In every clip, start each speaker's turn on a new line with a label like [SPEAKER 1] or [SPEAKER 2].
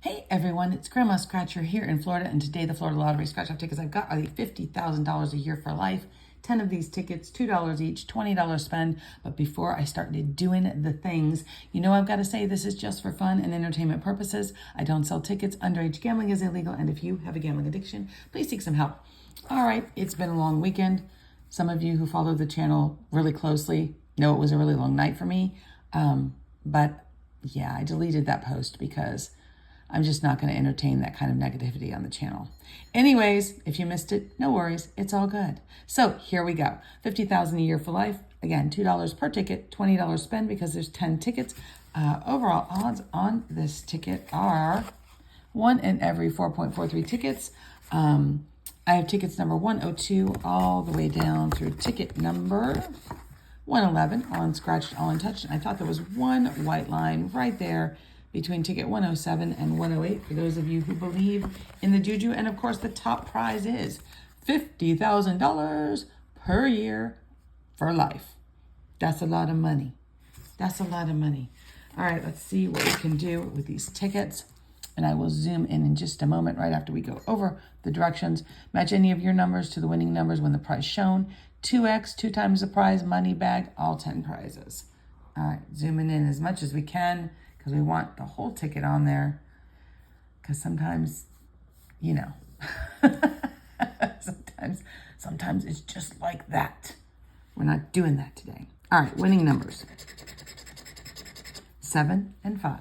[SPEAKER 1] Hey everyone, it's Grandma Scratcher here in Florida, and today the Florida Lottery scratch-off tickets I've got are the $50,000 a year for life. 10 of these tickets, $2 each, $20 spend. But before I started doing the things, I've got to say this is just for fun and entertainment purposes. I don't sell tickets. Underage gambling is illegal, and if you have a gambling addiction, please seek some help. All right, it's been a long weekend. Some of you who follow the channel really closely know it was a really long night for me. But yeah, I deleted that post because I'm just not going to entertain that kind of negativity on the channel. Anyways, if you missed it, no worries. It's all good. So here we go. $50,000 a year for life. Again, $2 per ticket, $20 spend because there's 10 tickets. Overall odds on this ticket are 1 in every 4.43 tickets. I have tickets number 102 all the way down through ticket number 111, all unscratched, all untouched. And I thought there was one white line right there between ticket 107 and 108 for those of you who believe in the juju. And of course, the top prize is $50,000 per year for life. That's a lot of money. That's a lot of money. All right, let's see what we can do with these tickets. And I will zoom in just a moment right after we go over the directions. Match any of your numbers to the winning numbers when the prize shown. 2x, 2 times the prize, money bag, all 10 prizes. All right, zooming in as much as we can, because we want the whole ticket on there, because sometimes, sometimes it's just like that. We're not doing that today. All right, winning numbers. 7 and 5.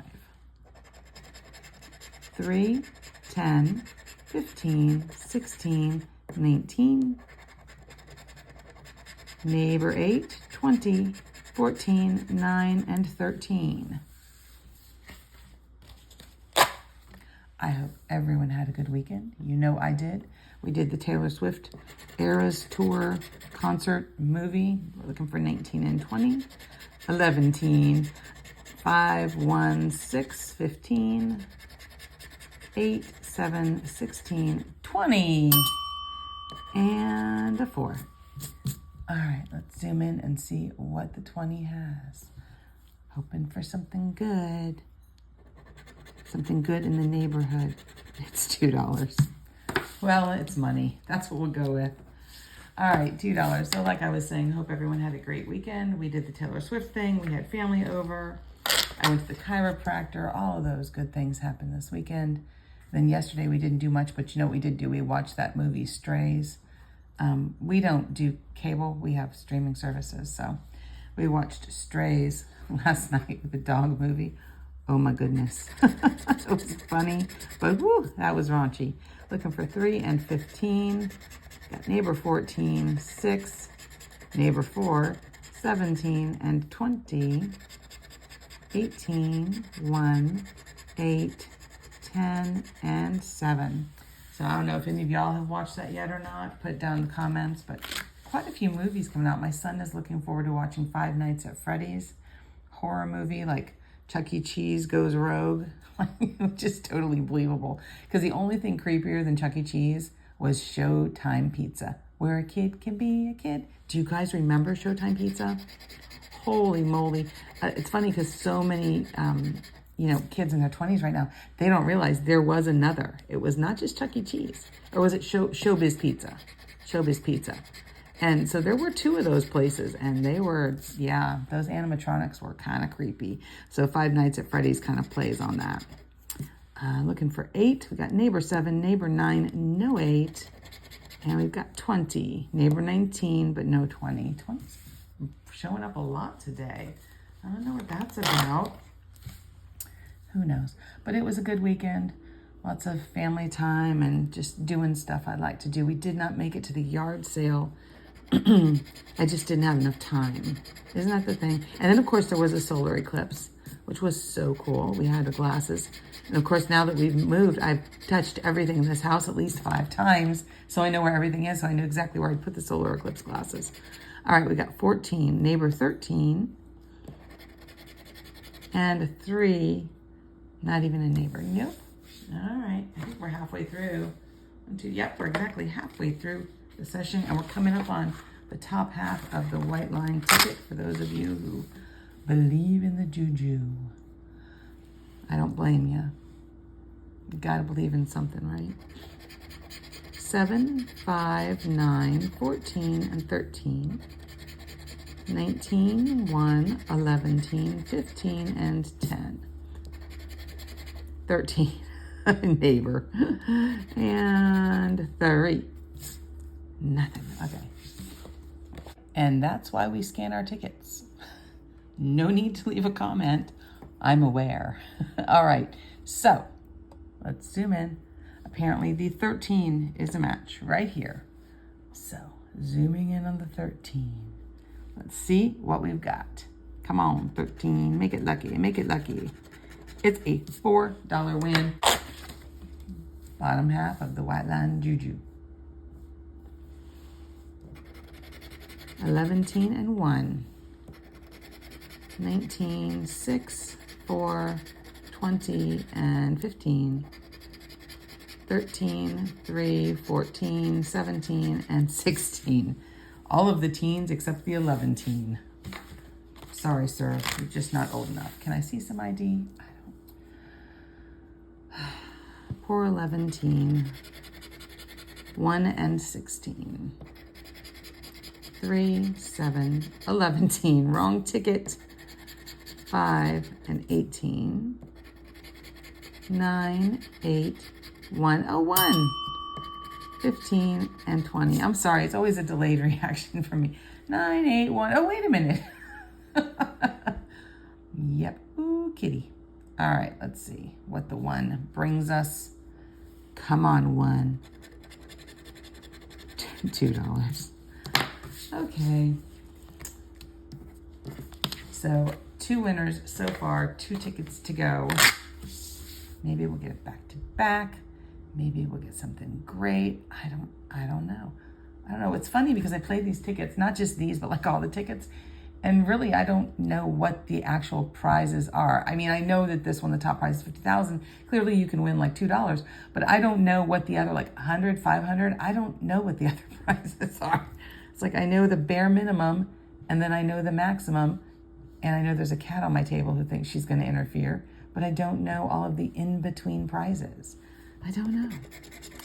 [SPEAKER 1] 3, 10, 15, 16, 19. Neighbor 8, 20, 14, 9, and 13. I hope everyone had a good weekend. You know I did. We did the Taylor Swift Eras Tour concert movie. We're looking for 19 and 20. 11, 5, 1, 6, 15, 8, 7, 16, 20, and a 4. All right, let's zoom in and see what the 20 has. Hoping for something good. Something good in the neighborhood. It's $2. Well, it's money. That's what we'll go with. All right, $2. So like I was saying, hope everyone had a great weekend. We did the Taylor Swift thing. We had family over. I went to the chiropractor. All of those good things happened this weekend. Then yesterday we didn't do much, but you know what we did do? We watched that movie, Strays. We don't do cable. We have streaming services. So we watched Strays last night with the dog movie. Oh my goodness. It was funny, but whoo, that was raunchy. Looking for 3 and 15. Got neighbor 14, 6, neighbor 4, 17, and 20, 18, 1, 8, 10, and 7. So I don't know if any of y'all have watched that yet or not. Put it down in the comments, but quite a few movies coming out. My son is looking forward to watching Five Nights at Freddy's horror movie, like Chuck E. Cheese goes rogue, which is totally believable. Because the only thing creepier than Chuck E. Cheese was Showtime Pizza, where a kid can be a kid. Do you guys remember Showtime Pizza? Holy moly. It's funny because so many, kids in their 20s right now, they don't realize there was another. It was not just Chuck E. Cheese. Or was it Showbiz Pizza? Showbiz Pizza. And so there were 2 of those places, and they were, those animatronics were kind of creepy. So Five Nights at Freddy's kind of plays on that. Looking for 8. We got neighbor 7, neighbor 9, no 8. And we've got 20. Neighbor 19, but no 20. 20's showing up a lot today. I don't know what that's about. Who knows? But it was a good weekend. Lots of family time and just doing stuff I like to do. We did not make it to the yard sale. I just didn't have enough time. Isn't that the thing? And then, of course, there was a solar eclipse, which was so cool. We had the glasses. And, of course, now that we've moved, I've touched everything in this house at least 5 times, so I know where everything is, so I knew exactly where I'd put the solar eclipse glasses. All right, we got 14, neighbor 13, and 3, not even a neighbor. Nope. All right, I think we're halfway through. Yep, we're exactly halfway through the session, and we're coming up on the top half of the white line ticket for those of you who believe in the juju. I don't blame you. You gotta believe in something, right? 7, 5, 9, 14, and 13. 19, 1, 11, 15, and 10. 13, neighbor. And 3. Nothing. Okay. And that's why we scan our tickets. No need to leave a comment. I'm aware. All right. So let's zoom in. Apparently the 13 is a match right here. So zooming in on the 13. Let's see what we've got. Come on, 13. Make it lucky. Make it lucky. It's a $4 win. Bottom half of the White Line Juju. 11, and 1. 19, 6, 4, 20, and 15. 13, 3, 14, 17, and 16. All of the teens except the 11 teen. Sorry, sir, you're just not old enough. Can I see some ID? I don't. Poor 11 teen. 1 and 16. 3, 7, 11 teen. Wrong ticket. 5 and 18. 9, 8, 1. Oh, 1. 15 and 20. I'm sorry, it's always a delayed reaction for me. 9, 8, 1. Oh, wait a minute. Yep. Ooh, kitty. All right, let's see what the 1 brings us. Come on, 1. $2. Okay. So 2 winners so far, 2 tickets to go. Maybe we'll get it back to back. Maybe we'll get something great. I don't know. I don't know. It's funny because I play these tickets, not just these, but like all the tickets. And really, I don't know what the actual prizes are. I mean, I know that this one, the top prize is $50,000. Clearly you can win like $2, but I don't know what the other, like 100, 500. I don't know what the other prizes are. It's like, I know the bare minimum and then I know the maximum. And I know there's a cat on my table who thinks she's going to interfere, but I don't know all of the in-between prizes. I don't know.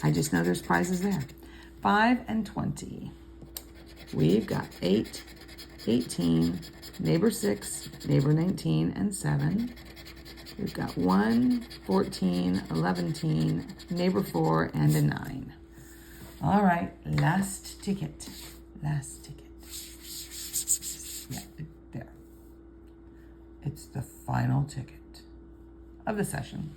[SPEAKER 1] I just know there's prizes there. 5 and 20. We've got 8, 18, neighbor 6, neighbor 19, and 7. We've got 1, 14, 11, neighbor 4, and a 9. All right, last ticket. Last ticket. Yeah, there. It's the final ticket of the session.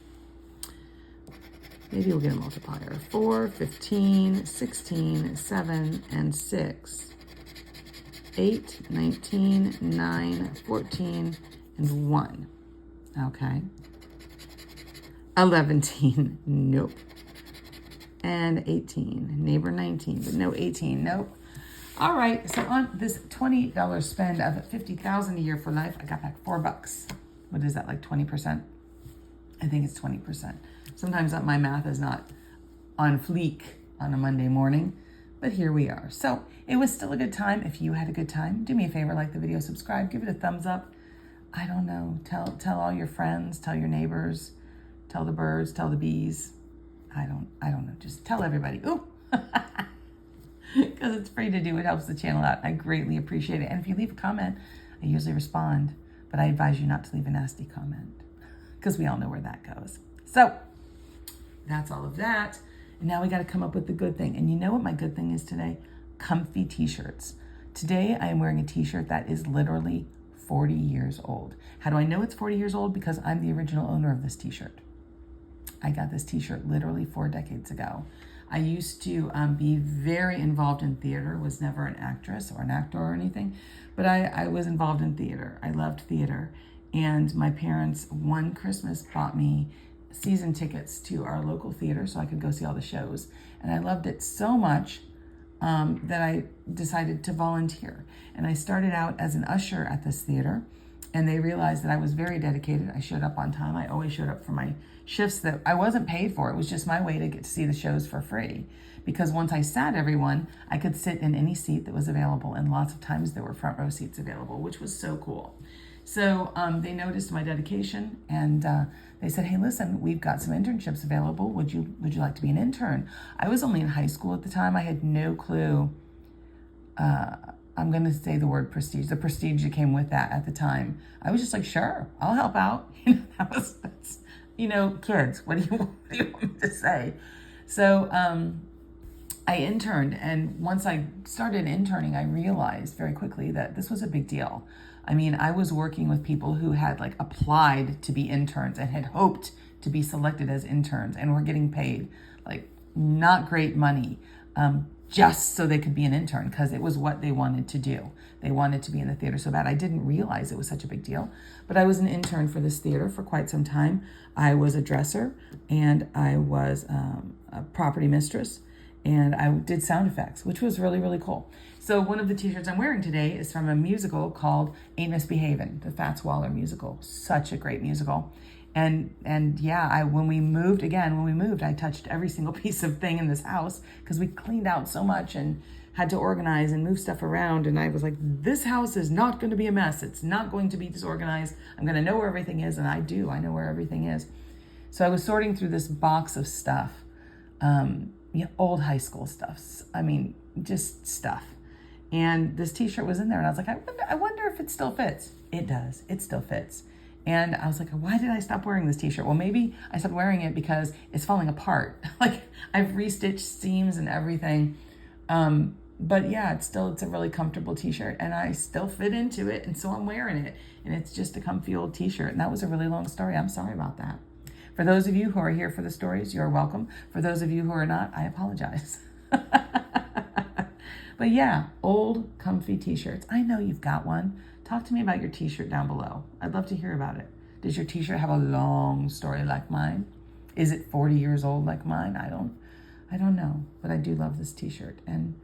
[SPEAKER 1] Maybe we'll get a multiplier. 4, 15, 16, 7, and 6. 8, 19, 9, 14, and 1. Okay. 11, nope. And 18, neighbor 19, but no 18, nope. All right, so on this $20 spend of $50,000 a year for life, I got back $4. What is that, like 20%? I think it's 20%. Sometimes my math is not on fleek on a Monday morning, but here we are. So it was still a good time. If you had a good time, do me a favor, like the video, subscribe, give it a thumbs up. I don't know, tell all your friends, tell your neighbors, tell the birds, tell the bees. I don't know, just tell everybody. Ooh, because it's free to do. It helps the channel out. I greatly appreciate it. And if you leave a comment, I usually respond, but I advise you not to leave a nasty comment because we all know where that goes. So that's all of that. And now we got to come up with the good thing. And you know what my good thing is today? Comfy t-shirts. Today I am wearing a t-shirt that is literally 40 years old. How do I know it's 40 years old? Because I'm the original owner of this t-shirt. I got this t-shirt literally 4 decades ago. I used to be very involved in theater, was never an actress or an actor or anything, but I was involved in theater. I loved theater. And my parents, one Christmas, bought me season tickets to our local theater so I could go see all the shows. And I loved it so much that I decided to volunteer. And I started out as an usher at this theater, and they realized that I was very dedicated. I showed up on time. I always showed up for my shifts that I wasn't paid for. It was just my way to get to see the shows for free. Because once I sat everyone, I could sit in any seat that was available. And lots of times there were front row seats available, which was so cool. So they noticed my dedication, and they said, "Hey, listen, we've got some internships available. Would you like to be an intern?" I was only in high school at the time. I had no clue. I'm going to say the word prestige, the prestige that came with that at the time. I was just like, sure, I'll help out. That's, kids, what do you want me to say? So I interned, and once I started interning, I realized very quickly that this was a big deal. I mean, I was working with people who had like applied to be interns and had hoped to be selected as interns and were getting paid like not great money, just so they could be an intern, because it was what they wanted to do. They wanted to be in the theater so bad. I didn't realize it was such a big deal, but I was an intern for this theater for quite some time. I was a dresser, and I was a property mistress, and I did sound effects, which was really, really cool. So one of the t-shirts I'm wearing today is from a musical called Ain't Misbehavin', the Fats Waller musical. Such a great musical. And yeah, when we moved, I touched every single piece of thing in this house because we cleaned out so much and had to organize and move stuff around. And I was like, this house is not going to be a mess. It's not going to be disorganized. I'm going to know where everything is. And I know where everything is. So I was sorting through this box of stuff, old high school stuff. I mean, just stuff. And this t-shirt was in there. And I was like, I wonder if it still fits. It does. It still fits. And I was like, why did I stop wearing this t-shirt? Well, maybe I stopped wearing it because it's falling apart. Like I've restitched seams and everything. But yeah, it's a really comfortable t-shirt, and I still fit into it. And so I'm wearing it, and it's just a comfy old t-shirt. And that was a really long story. I'm sorry about that. For those of you who are here for the stories, you're welcome. For those of you who are not, I apologize. But yeah, old comfy t-shirts. I know you've got one. Talk to me about your t-shirt down below. I'd love to hear about it. Does your t-shirt have a long story like mine? Is it 40 years old like mine? I don't know, but I do love this t-shirt. And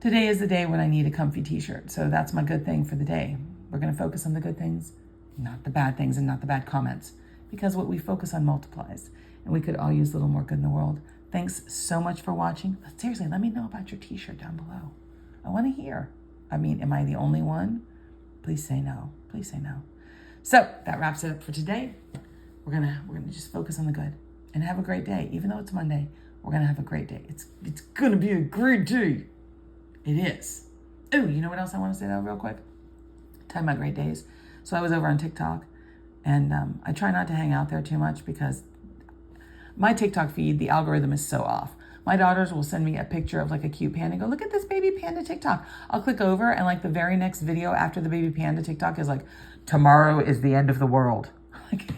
[SPEAKER 1] today is the day when I need a comfy t-shirt. So that's my good thing for the day. We're going to focus on the good things, not the bad things and not the bad comments, because what we focus on multiplies, and we could all use a little more good in the world. Thanks so much for watching. But seriously, let me know about your t-shirt down below. I want to hear. I mean, am I the only one? Please say no. Please say no. So that wraps it up for today. We're gonna just focus on the good and have a great day. Even though it's Monday, we're gonna have a great day. It's gonna be a great day. It is. Oh, you know what else I want to say though, real quick? Talking about great days. So I was over on TikTok, and I try not to hang out there too much because my TikTok feed, the algorithm is so off. My daughters will send me a picture of like a cute panda and go, look at this baby panda TikTok. I'll click over, and like the very next video after the baby panda TikTok is like, tomorrow is the end of the world. Like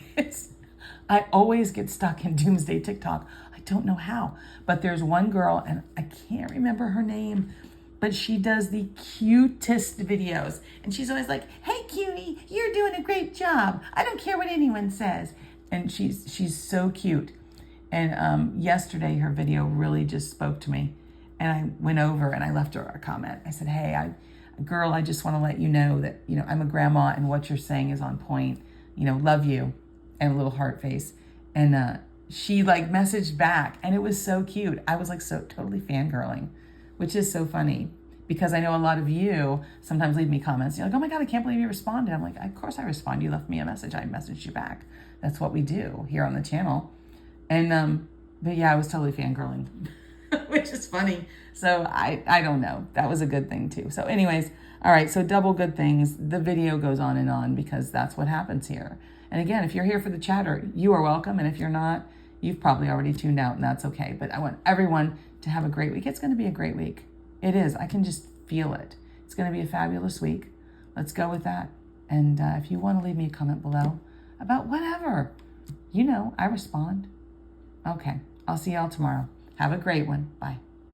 [SPEAKER 1] I always get stuck in doomsday TikTok. I don't know how, but there's one girl, and I can't remember her name, but she does the cutest videos. And she's always like, hey cutie, you're doing a great job. I don't care what anyone says. And she's so cute. And yesterday, her video really just spoke to me. And I went over and I left her a comment. I said, hey, girl, I just want to let you know that, I'm a grandma and what you're saying is on point. Love you. And a little heart face. And she like messaged back, and it was so cute. I was like so totally fangirling, which is so funny because I know a lot of you sometimes leave me comments. You're like, oh my God, I can't believe you responded. I'm like, of course I respond. You left me a message. I messaged you back. That's what we do here on the channel. And, but yeah, I was totally fangirling, which is funny. So I don't know. That was a good thing too. So anyways, all right. So double good things. The video goes on and on because that's what happens here. And again, if you're here for the chatter, you are welcome. And if you're not, you've probably already tuned out, and that's okay. But I want everyone to have a great week. It's going to be a great week. It is. I can just feel it. It's going to be a fabulous week. Let's go with that. And if you want to leave me a comment below about whatever, I respond. Okay, I'll see y'all tomorrow. Have a great one. Bye.